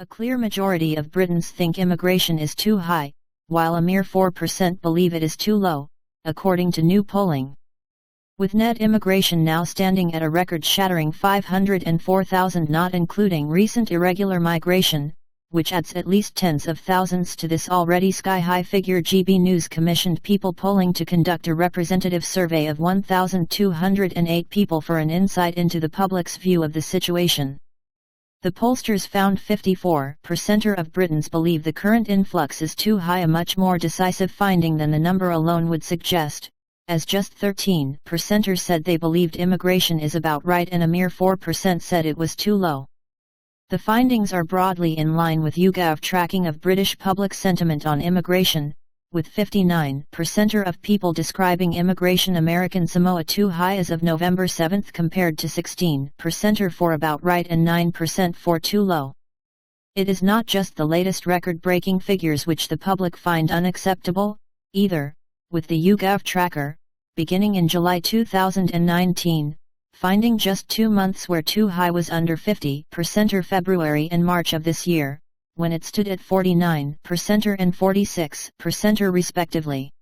A clear majority of Britons think immigration is too high, while a mere 4% believe it is too low, according to new polling. With net immigration now standing at a record-shattering 504,000, not including recent irregular migration, which adds at least tens of thousands to this already sky-high figure, GB News commissioned PeoplePolling to conduct a representative survey of 1,208 people for an insight into the public's view of the situation. The pollsters found 54% of Britons believe the current influx is too high, a much more decisive finding than the number alone would suggest, as just 13% said they believed immigration is about right and a mere 4% said it was too low. The findings are broadly in line with YouGov tracking of British public sentiment on immigration, with 59% of people describing immigration American Samoa too high as of November 7 compared to 16% for about right and 9% for too low. It is not just the latest record-breaking figures which the public find unacceptable, either, with the YouGov tracker, beginning in July 2019, finding just 2 months where too high was under 50% or February and March of this year, when it stood at 49% and 46% respectively.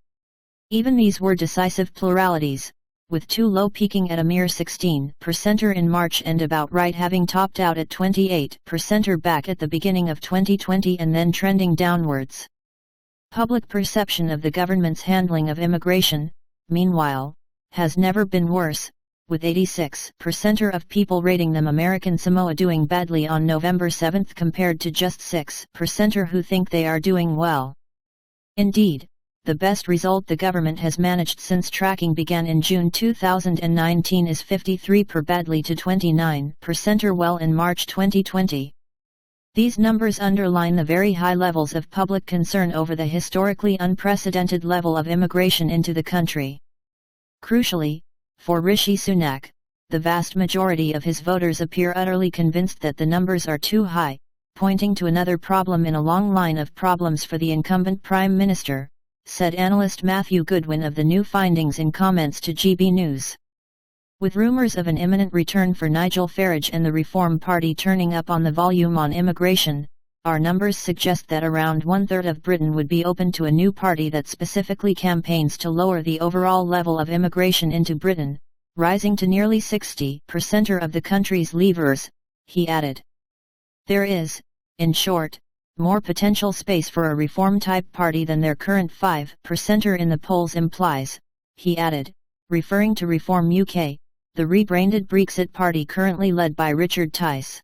Even these were decisive pluralities, with too low peaking at a mere 16% in March and about right having topped out at 28% back at the beginning of 2020 and then trending downwards. Public perception of the government's handling of immigration, meanwhile, has never been worse, with 86% of people rating them American Samoa doing badly on November 7 compared to just 6% who think they are doing well. Indeed, the best result the government has managed since tracking began in June 2019 is 53% badly to 29% well in March 2020. These numbers underline the very high levels of public concern over the historically unprecedented level of immigration into the country. Crucially, for Rishi Sunak, the vast majority of his voters appear utterly convinced that the numbers are too high, pointing to another problem in a long line of problems for the incumbent Prime Minister, said analyst Matthew Goodwin of the new findings in comments to GB News. With rumours of an imminent return for Nigel Farage and the Reform Party turning up on the volume on immigration, our numbers suggest that around 1/3 of Britain would be open to a new party that specifically campaigns to lower the overall level of immigration into Britain, rising to nearly 60% of the country's leavers, he added. There is, in short, more potential space for a reform-type party than their current 5% in the polls implies, he added, referring to Reform UK, the rebranded Brexit party currently led by Richard Tice.